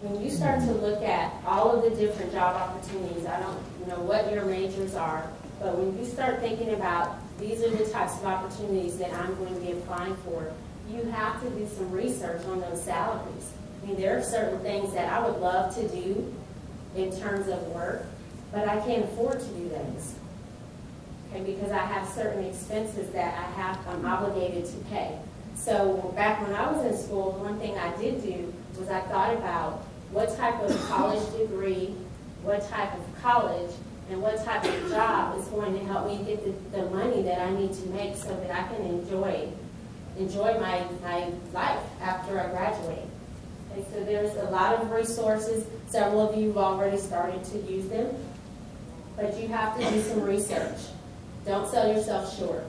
When you start to look at all of the different job opportunities, I don't know what your majors are, but when you start thinking about these are the types of opportunities that I'm going to be applying for, you have to do some research on those salaries. I mean, there are certain things that I would love to do in terms of work, but I can't afford to do those. Okay, because I have certain expenses that I'm obligated to pay. So back when I was in school, one thing I did do was I thought about what type of college degree, what type of college, and what type of job is going to help me get the money that I need to make so that I can enjoy my life after I graduate. Okay, so there's a lot of resources. Several of you have already started to use them, but you have to do some research. Don't sell yourself short.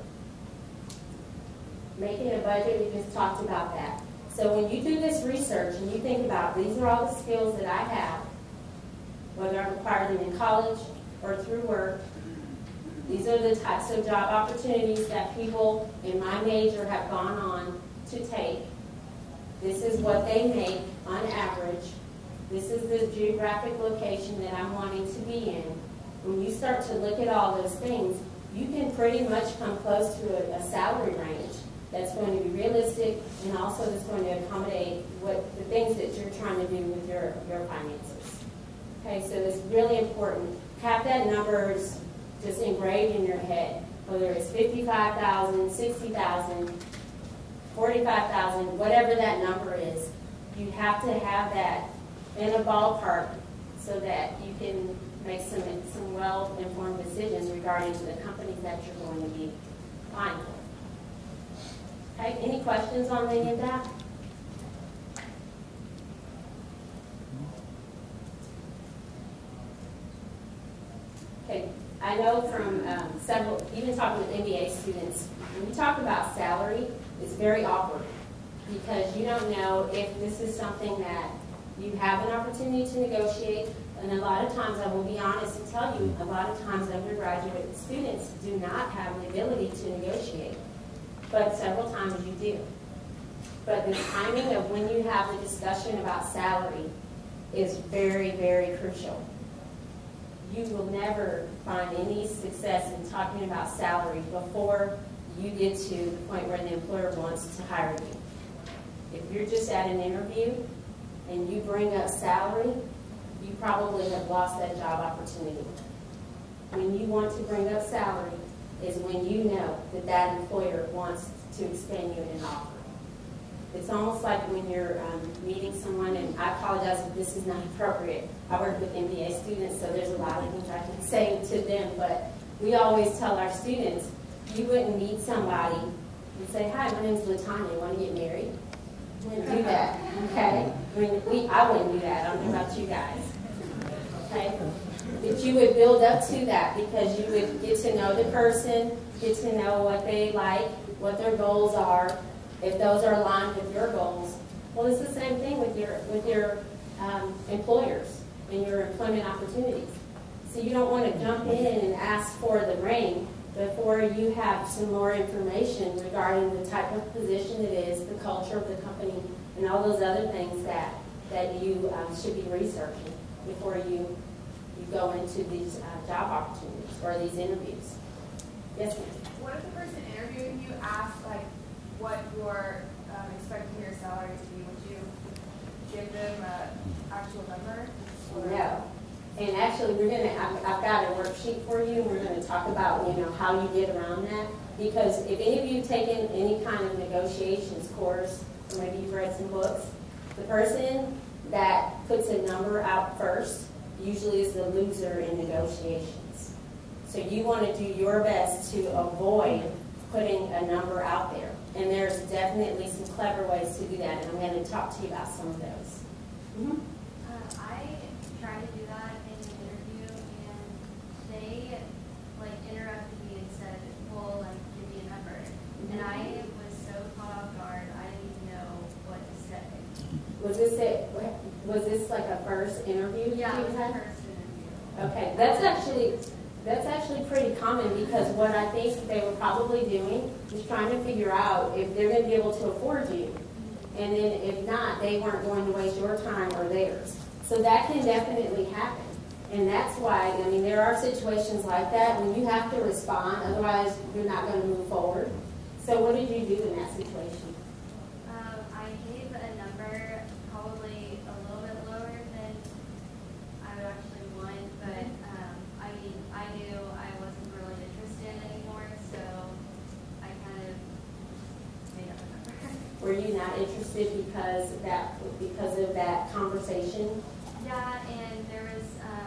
Making a budget, we just talked about that. So when you do this research and you think about these are all the skills that I have, whether I've acquired them in college or through work, these are the types of job opportunities that people in my major have gone on to take. This is what they make on average. This is the geographic location that I'm wanting to be in. When you start to look at all those things, you can pretty much come close to a salary range that's going to be realistic and also that's going to accommodate the things that you're trying to do with your finances. Okay, so it's really important. Have that numbers just engraved in your head, whether it's 55,000, 60,000, 45,000, whatever that number is. You have to have that in a ballpark so that you can make some well-informed decisions regarding the companies that you're going to be applying for. Okay, any questions on any of that? Okay, I know from several, even talking with MBA students, when you talk about salary, it's very awkward because you don't know if this is something that you have an opportunity to negotiate. And a lot of times, I will be honest and tell you, a lot of times undergraduate students do not have the ability to negotiate. But several times you do. But the timing of when you have the discussion about salary is very, very crucial. You will never find any success in talking about salary before you get to the point where the employer wants to hire you. If you're just at an interview and you bring up salary, you probably have lost that job opportunity. When you want to bring up salary is when you know that that employer wants to extend you an offer. It's almost like when you're meeting someone, and I apologize if this is not appropriate. I work with MBA students, so there's a lot of things I can say to them, but we always tell our students, you wouldn't meet somebody and say, hi, my name's LaTanya, you want to get married? You wouldn't do that, okay? I wouldn't do that. I don't know about you guys, okay? But you would build up to that because you would get to know the person, get to know what they like, what their goals are, if those are aligned with your goals. Well, it's the same thing with your employers and your employment opportunities. So you don't want to jump in and ask for the ring before you have some more information regarding the type of position it is, the culture of the company, and all those other things that you should be researching before you go into these job opportunities or these interviews. Yes, ma'am? What if the person interviewing you asks like what you're expecting your salary to be? Would you give them an actual number? No. And actually, I've got a worksheet for you, and we're going to talk about, how you get around that. Because if any of you have taken any kind of negotiations course, or maybe you've read some books, the person that puts a number out first usually is the loser in negotiations. So you want to do your best to avoid putting a number out there. And there's definitely some clever ways to do that, and I'm going to talk to you about some of those. Mm-hmm. I tried to do that in an interview, and they interrupted me and said, well, give me a number. Mm-hmm. And I was so caught off guard, I didn't even know what to say. Was this like a first interview? Yeah, it was a first interview. Okay, that's actually pretty common because what I think they were probably doing is trying to figure out if they're going to be able to afford you. And then if not, they weren't going to waste your time or theirs. So that can definitely happen. And that's why, I mean, there are situations like that when you have to respond, otherwise you're not going to move forward. So what did you do in that situation? I gave a number probably a little bit lower than I would actually want, but I mean, I knew I wasn't really interested anymore, so I kind of made up a number. Were you not interested because of that conversation? Yeah, and there was, I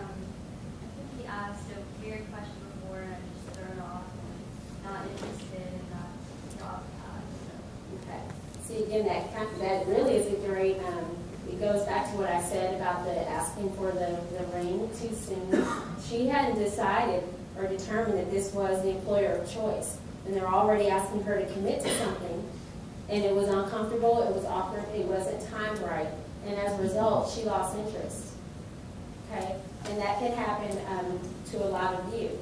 think he asked a weird question before, and I just threw it off, and not interested in that job path. So. Okay. See, again, that really is a great, it goes back to what I said about the asking for the ring too soon. She hadn't decided or determined that this was the employer of choice, and they're already asking her to commit to something, and it was uncomfortable, it was awkward, it wasn't timed right, and as a result, she lost interest. Okay, and that can happen to a lot of you.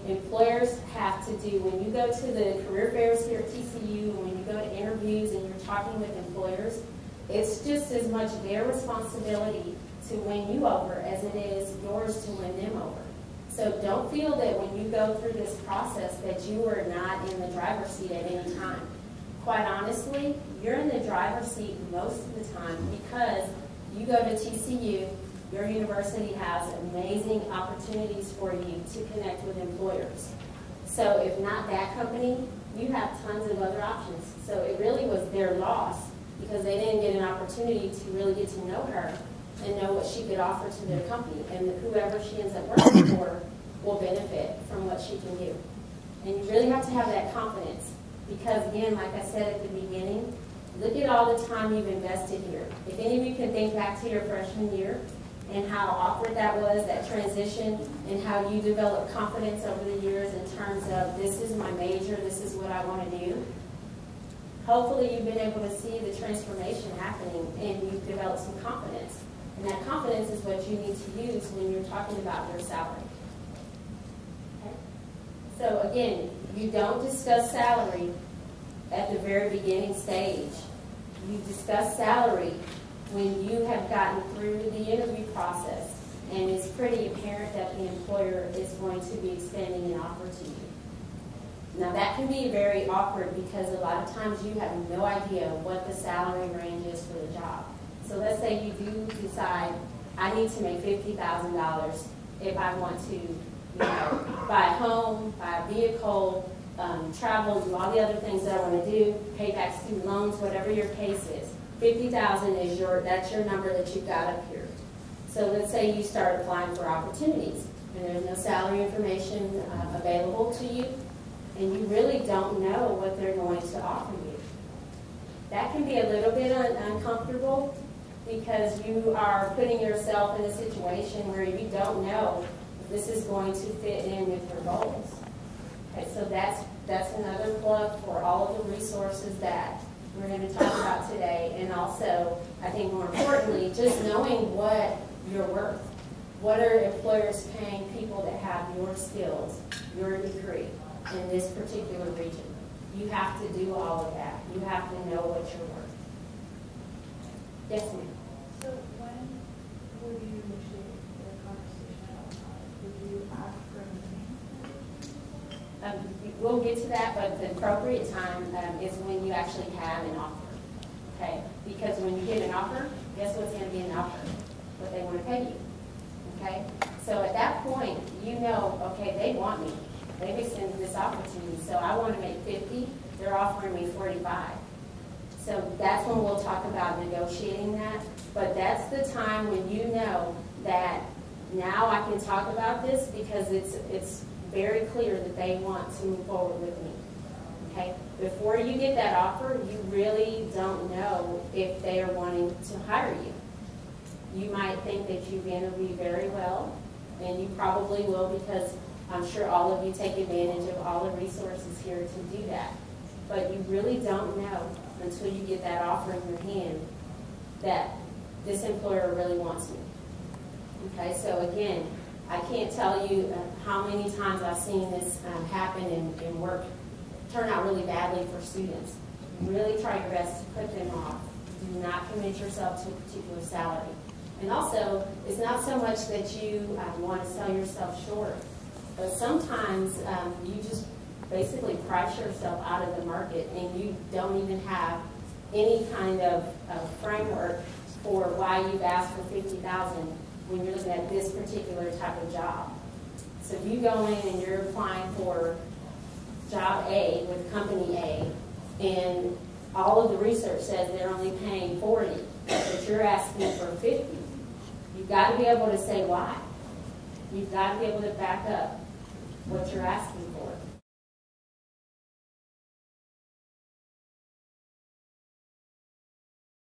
Employers have to do, when you go to the career fairs here at TCU, when you go to interviews and you're talking with employers, it's just as much their responsibility to win you over as it is yours to win them over. So don't feel that when you go through this process that you are not in the driver's seat at any time. Quite honestly, you're in the driver's seat most of the time because you go to TCU, your university has amazing opportunities for you to connect with employers. So if not that company, you have tons of other options. So it really was their loss because they didn't get an opportunity to really get to know her and know what she could offer to their company. And whoever she ends up working for will benefit from what she can do. And you really have to have that confidence because, again, like I said at the beginning, look at all the time you've invested here. If any of you can think back to your freshman year, and how awkward that was, that transition, and how you developed confidence over the years in terms of this is my major, this is what I want to do. Hopefully you've been able to see the transformation happening and you've developed some confidence. And that confidence is what you need to use when you're talking about your salary. Okay? So again, you don't discuss salary at the very beginning stage. You discuss salary when you have gotten through the interview process and it's pretty apparent that the employer is going to be extending an offer to you. Now that can be very awkward because a lot of times you have no idea what the salary range is for the job. So let's say you do decide, I need to make $50,000 if I want to buy a home, buy a vehicle, travel, do all the other things that I want to do, pay back student loans, whatever your case is. 50,000 is that's your number that you've got up here. So let's say you start applying for opportunities and there's no salary information available to you and you really don't know what they're going to offer you. That can be a little bit uncomfortable because you are putting yourself in a situation where you don't know if this is going to fit in with your goals. Okay, so that's another plug for all of the resources that we're going to talk about today, and also, I think more importantly, just knowing what you're worth. What are employers paying people that have your skills, your degree in this particular region? You have to do all of that. You have to know what you're worth. Yes, ma'am. So when would you initiate the conversation about that? Would you ask for a meeting? We'll get to that, but the appropriate time is when you actually have an offer, okay? Because when you get an offer, guess what's going to be an offer? What they want to pay you, okay? So at that point, you know, okay, they want me. They've extended this offer to me, so I want to make 50. They're offering me 45. So that's when we'll talk about negotiating that. But that's the time when you know that now I can talk about this because it's very clear that they want to move forward with me. Okay? Before you get that offer, you really don't know if they are wanting to hire you. You might think that you've interviewed very well, and you probably will because I'm sure all of you take advantage of all the resources here to do that. But you really don't know until you get that offer in your hand that this employer really wants me. Okay, so again, I can't tell you how many times I've seen this happen and turn out really badly for students. Really try your best to put them off Do not commit yourself to a particular salary. And also, it's not so much that you want to sell yourself short, but sometimes you just basically price yourself out of the market and you don't even have any kind of framework for why you've asked for $50,000 when you're looking at this particular type of job. So if you go in and you're applying for job A with company A, and all of the research says they're only paying 40, but you're asking for 50, you've got to be able to say why. You've got to be able to back up what you're asking for.